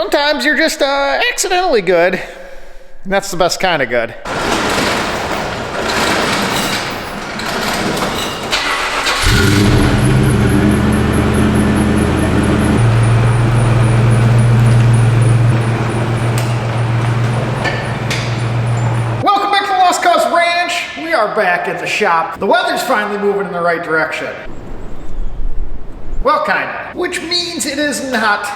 sometimes you're just accidentally good. And that's the best kind of good. We are back at the shop. The weather's finally moving in the right direction. Well, kinda. Which means it is not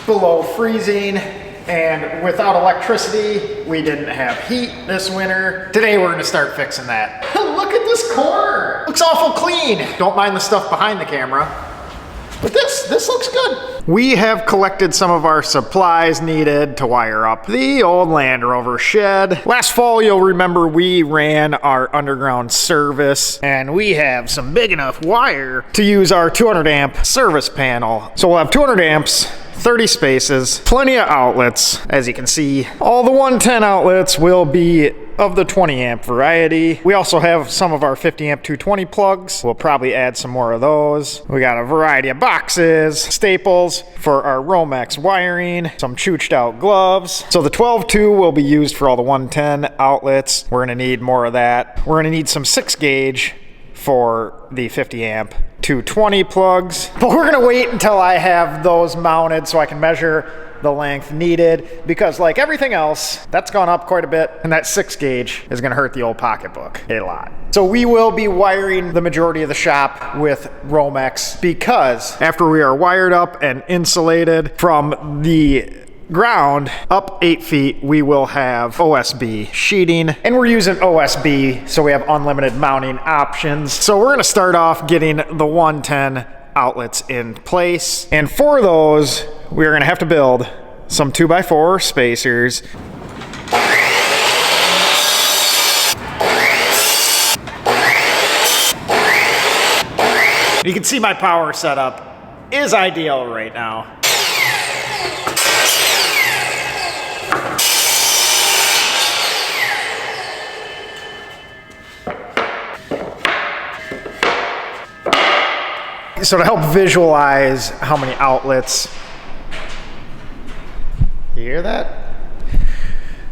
below freezing, and without electricity, we didn't have heat this winter. Today we're gonna start fixing that. Look at this corner. Looks awful clean. Don't mind the stuff behind the camera. But this looks good. We have collected some of our supplies needed to wire up the old Land Rover shed. Last fall, you'll remember we ran our underground service, and we have some big enough wire to use our 200 amp service panel. So we'll have 200 amps, 30 spaces, plenty of outlets. As you can see, all the 110 outlets will be of the 20 amp variety. We also have some of our 50 amp 220 plugs. We'll probably add some more of those. We got a variety of boxes, staples for our Romex wiring, some chooched out gloves. So the 12-2 will be used for all the 110 outlets. We're gonna need more of that. We're gonna need some 6 gauge for the 50 amp 220 plugs. But we're gonna wait until I have those mounted so I can measure the length needed, because like everything else, that's gone up quite a bit, and that 6 gauge is gonna hurt the old pocketbook a lot. So we will be wiring the majority of the shop with Romex, because after we are wired up and insulated from the ground up 8 feet, we will have OSB sheeting, and we're using OSB so we have unlimited mounting options. So we're gonna start off getting the 110 outlets in place, and for those we're gonna have to build some 2x4 spacers. You can see my power setup is ideal right now. So to help visualize how many outlets, you hear that?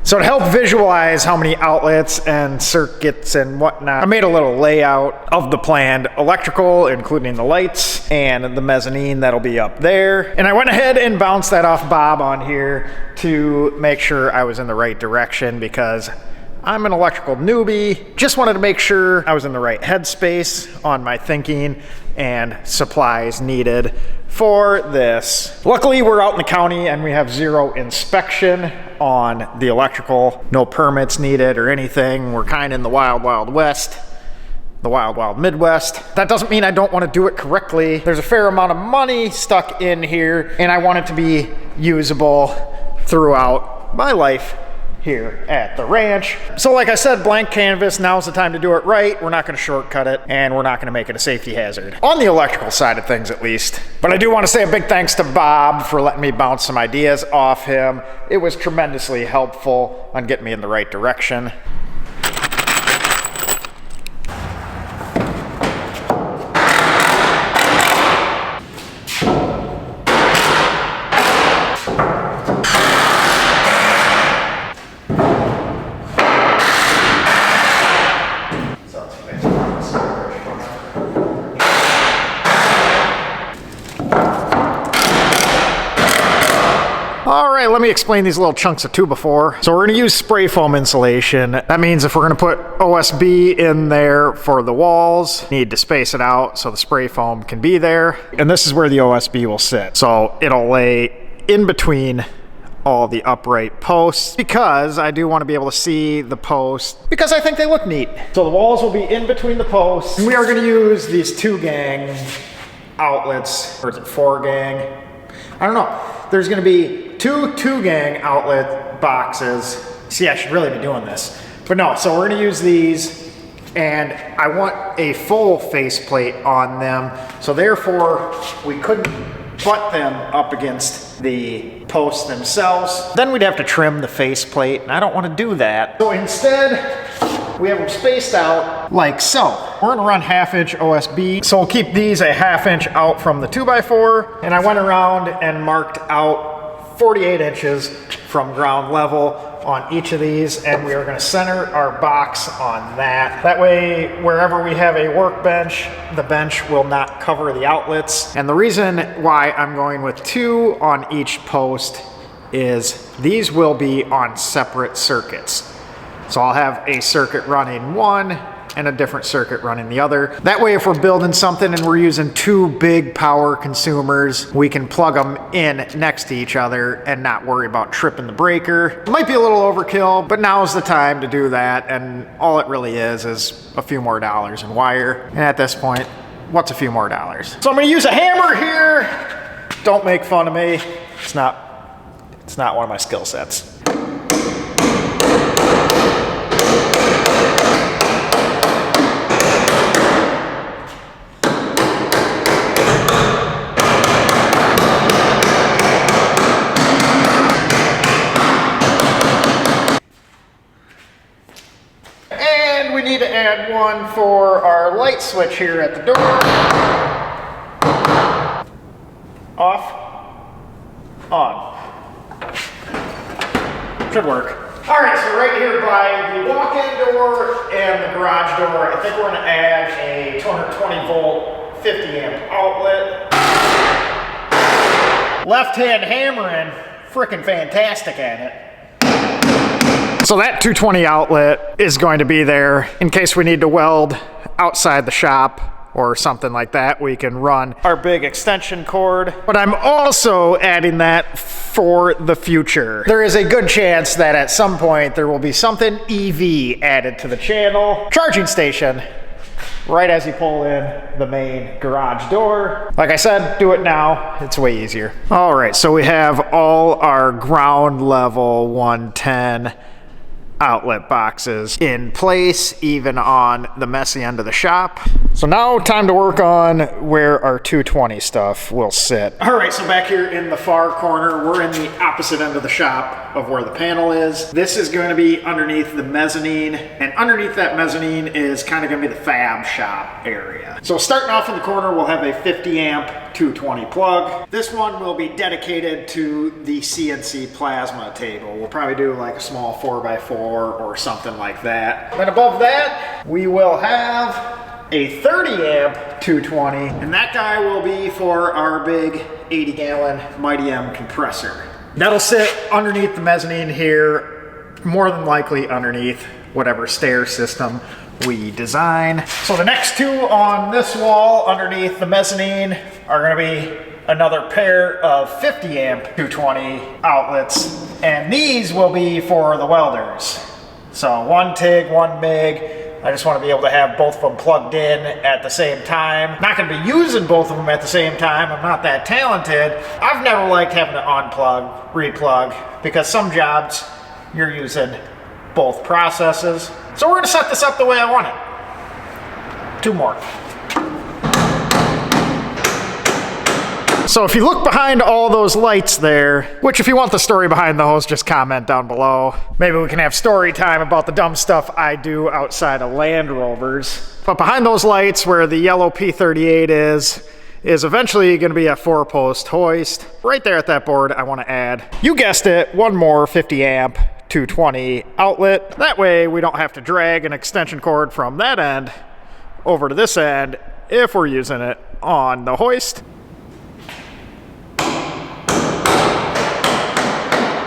So to help visualize how many outlets and circuits and whatnot, I made a little layout of the planned electrical, including the lights and the mezzanine that'll be up there. And I went ahead and bounced that off Bob on here to make sure I was in the right direction, because I'm an electrical newbie. Just wanted to make sure I was in the right headspace on my thinking and supplies needed for this. Luckily, we're out in the county and we have 0 inspection on the electrical. No permits needed or anything. We're kind of in the wild, wild west, the wild, wild Midwest. That doesn't mean I don't want to do it correctly. There's a fair amount of money stuck in here, and I want it to be usable throughout my life here at the ranch. So like I said, blank canvas, now's the time to do it right. We're not gonna shortcut it, and we're not gonna make it a safety hazard. On the electrical side of things, at least. But I do wanna say a big thanks to Bob for letting me bounce some ideas off him. It was tremendously helpful on getting me in the right direction. Let me explain these little chunks of 2x4. So we're gonna use spray foam insulation. That means if we're gonna put OSB in there for the walls, need to space it out so the spray foam can be there. And this is where the OSB will sit. So it'll lay in between all the upright posts, because I do want to be able to see the posts, because I think they look neat. So the walls will be in between the posts. And we are gonna use these 2-gang outlets, or is it 4-gang? I don't know. There's gonna be 2-gang outlet boxes. See, I should really be doing this. But no, so we're gonna use these, and I want a full faceplate on them. So therefore, we couldn't butt them up against the posts themselves. Then we'd have to trim the faceplate, and I don't wanna do that. So instead, we have them spaced out like so. We're gonna run 1/2" OSB. So we'll keep these a 1/2" out from the 2x4. And I went around and marked out 48 inches from ground level on each of these, and we are going to center our box on that. That way, wherever we have a workbench, the bench will not cover the outlets. And the reason why I'm going with 2 on each post is these will be on separate circuits. So I'll have a circuit running one and a different circuit running the other. That way, if we're building something and we're using 2 big power consumers, we can plug them in next to each other and not worry about tripping the breaker. It might be a little overkill, but now's the time to do that, and all it really is a few more dollars in wire. And at this point, what's a few more dollars? So I'm gonna use a hammer here. Don't make fun of me. It's not one of my skill sets. We need to add one for our light switch here at the door. Off, on. Should work. All right, so right here by the walk-in door and the garage door, I think we're gonna add a 220 volt, 50 amp outlet. Left-hand hammering, freaking fantastic at it. So that 220 outlet is going to be there in case we need to weld outside the shop or something like that. We can run our big extension cord, but I'm also adding that for the future. There is a good chance that at some point there will be something EV added to the channel. Charging station, right as you pull in the main garage door. Like I said, do it now, it's way easier. All right, so we have all our ground level 110 outlet boxes in place, even on the messy end of the shop. So now time to work on where our 220 stuff will sit. All right, so back here in the far corner, we're in the opposite end of the shop of where the panel is. This is going to be underneath the mezzanine, and underneath that mezzanine is kind of going to be the fab shop area. So starting off in the corner, we'll have a 50 amp 220 plug. This one will be dedicated to the CNC plasma table. We'll probably do like a small 4x4 or something like that. Then above that, we will have a 30 amp 220, and that guy will be for our big 80 gallon Mighty M compressor. That'll sit underneath the mezzanine here, more than likely underneath whatever stair system we design. So the next 2 on this wall underneath the mezzanine are gonna be another pair of 50 amp 220 outlets, and these will be for the welders. So 1 TIG, 1 MIG. I just want to be able to have both of them plugged in at the same time. Not going to be using both of them at the same time. I'm not that talented. I've never liked having to unplug, replug, because some jobs you're using both processes. So we're going to set this up the way I want it. 2 more. So if you look behind all those lights there, which if you want the story behind those, just comment down below. Maybe we can have story time about the dumb stuff I do outside of Land Rovers. But behind those lights where the yellow P38 is eventually gonna be a 4-post hoist. Right there at that board, I wanna add, you guessed it, 1 more 50 amp 220 outlet. That way we don't have to drag an extension cord from that end over to this end if we're using it on the hoist.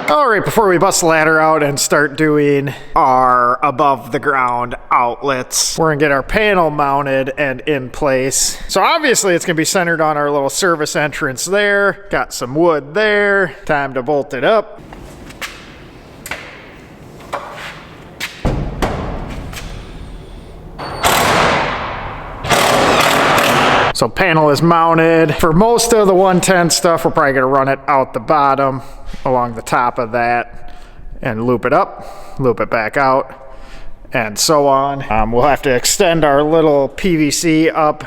All right, before we bust the ladder out and start doing our above the ground outlets, we're gonna get our panel mounted and in place. So obviously it's gonna be centered on our little service entrance there. Got some wood there, time to bolt it up. So panel is mounted. For most of the 110 stuff, we're probably gonna run it out the bottom along the top of that and loop it up, loop it back out, and so on. We'll have to extend our little PVC up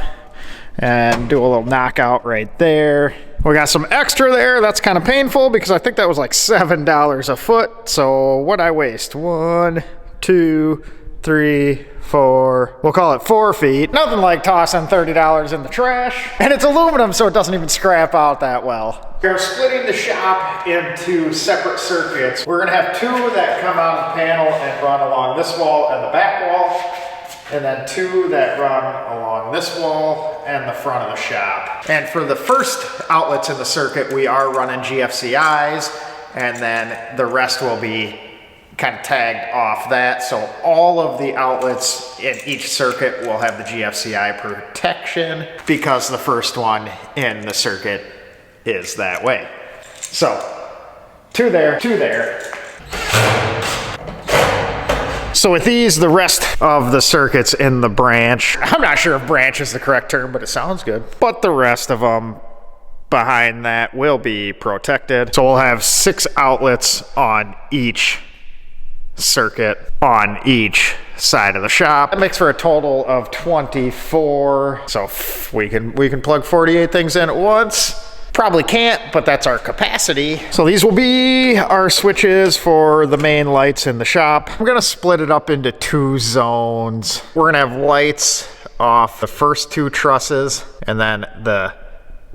and do a little knockout right there. We got some extra there. That's kind of painful because I think that was like $7 a foot. So what'd I waste? 1, 2, 3, we'll call it 4 feet. Nothing like tossing $30 in the trash. And it's aluminum, so it doesn't even scrap out that well. We're splitting the shop into separate circuits. We're gonna have 2 that come out of the panel and run along this wall and the back wall, and then 2 that run along this wall and the front of the shop. And for the first outlets in the circuit, we are running GFCIs, and then the rest will be kind of tagged off that. So all of the outlets in each circuit will have the GFCI protection because the first one in the circuit is that way. So 2 there, 2 there. So with these, the rest of the circuits in the branch, I'm not sure if branch is the correct term, but it sounds good. But the rest of them behind that will be protected. So we'll have 6 outlets on each circuit on each side of the shop. That makes for a total of 24. So we can plug 48 things in at once. Probably can't, but that's our capacity. So these will be our switches for the main lights in the shop. I'm gonna split it up into 2 zones. We're gonna have lights off the first 2 trusses and then the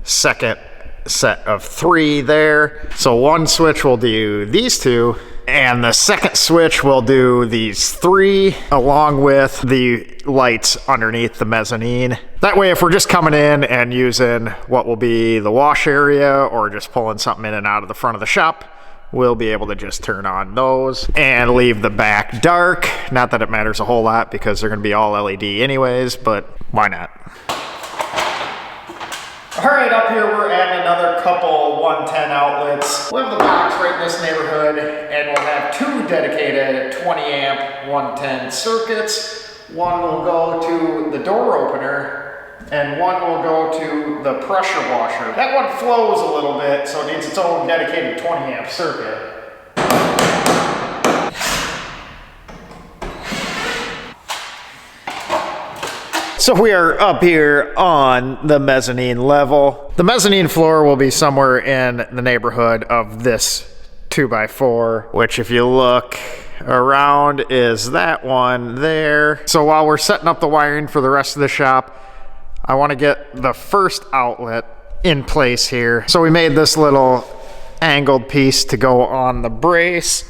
second set of 3 there. So one switch will do these 2, and the second switch will do these 3 along with the lights underneath the mezzanine. That way, if we're just coming in and using what will be the wash area or just pulling something in and out of the front of the shop, we'll be able to just turn on those and leave the back dark. Not that it matters a whole lot because they're gonna be all LED anyways, but why not? All right, up here we're adding another couple 110 outlets. We'll have the box right in this neighborhood, and we'll have 2 dedicated 20 amp 110 circuits. One will go to the door opener, and one will go to the pressure washer. That one flows a little bit, so it needs its own dedicated 20 amp circuit. So we are up here on the mezzanine level. The mezzanine floor will be somewhere in the neighborhood of this 2x4, which if you look around is that one there. So while we're setting up the wiring for the rest of the shop, I want to get the first outlet in place here. So we made this little angled piece to go on the brace,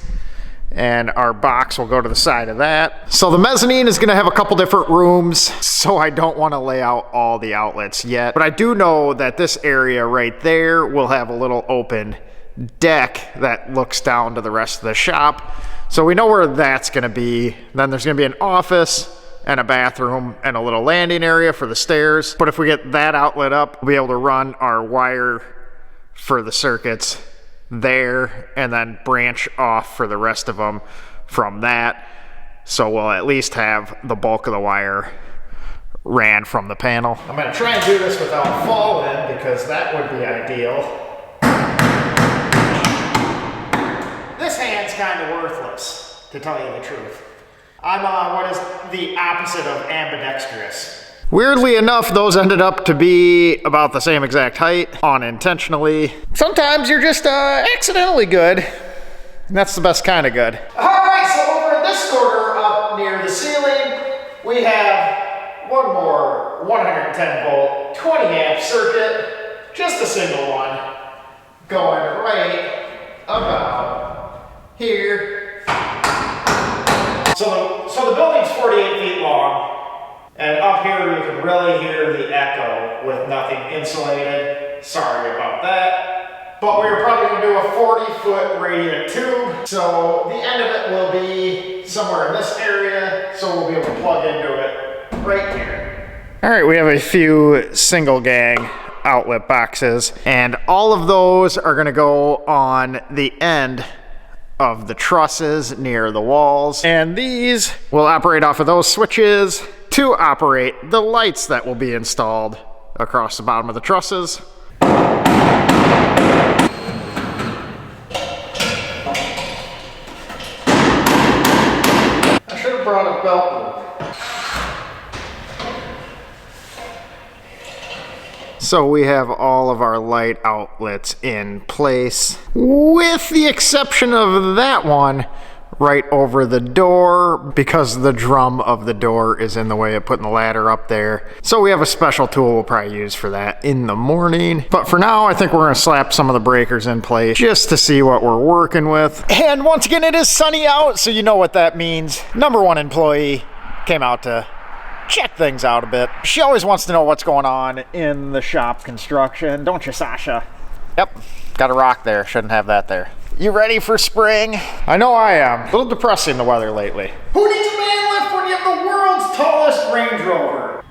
and our box will go to the side of that. So the mezzanine is gonna have a couple different rooms, so I don't wanna lay out all the outlets yet. But I do know that this area right there will have a little open deck that looks down to the rest of the shop. So we know where that's gonna be. Then there's gonna be an office and a bathroom and a little landing area for the stairs. But if we get that outlet up, we'll be able to run our wire for the circuits there and then branch off for the rest of them from that. So we'll at least have the bulk of the wire ran from the panel. I'm gonna try and do this without falling because that would be ideal. This hand's kind of worthless, to tell you the truth. I'm what is the opposite of ambidextrous. Weirdly enough, those ended up to be about the same exact height, unintentionally. Sometimes you're just accidentally good, and that's the best kind of good. All right, so over in this corner up near the ceiling, we have one more 110 volt, 20 amp circuit, just a single one, going right about here. So the building's 48 feet long. And up here you can really hear the echo with nothing insulated. Sorry about that. But we were probably gonna do a 40-foot radiant tube. So the end of it will be somewhere in this area. So we'll be able to plug into it right here. All right, we have a few single gang outlet boxes. And all of those are gonna go on the end of the trusses near the walls. And these will operate off of those switches to operate the lights that will be installed across the bottom of the trusses. I should have brought a belt loop. So we have all of our light outlets in place, with the exception of that one right over the door because the drum of the door is in the way of putting the ladder up there. So we have a special tool we'll probably use for that in the morning. But for now, I think we're gonna slap some of the breakers in place just to see what we're working with. And once again, it is sunny out, so you know what that means. Number one employee came out to check things out a bit. She always wants to know what's going on in the shop construction, don't you, Sasha? Yep, got a rock there, shouldn't have that there. You ready for spring? I know I am. A little depressing, the weather lately. Who needs a man lift when you have the world's tallest Range Rover?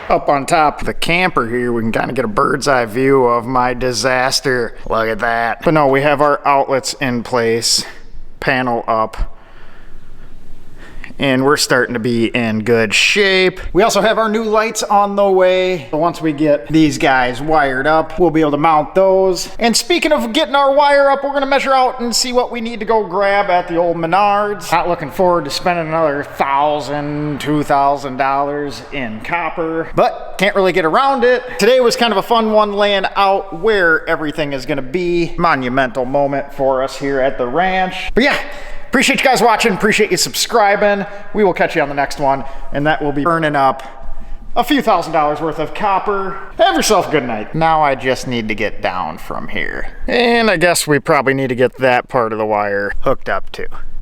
Up on top of the camper here, we can kind of get a bird's eye view of my disaster. Look at that. But no, we have our outlets in place, panel up, and we're starting to be in good shape. We also have our new lights on the way. Once we get these guys wired up, we'll be able to mount those. And speaking of getting our wire up, we're gonna measure out and see what we need to go grab at the old Menards. Not looking forward to spending another $1,000, $2,000 in copper, but can't really get around it. Today was kind of a fun one, laying out where everything is gonna be. Monumental moment for us here at the ranch. But yeah, appreciate you guys watching, appreciate you subscribing. We will catch you on the next one, and that will be burning up a few $1,000s worth of copper. Have yourself a good night. Now I just need to get down from here. And I guess we probably need to get that part of the wire hooked up too.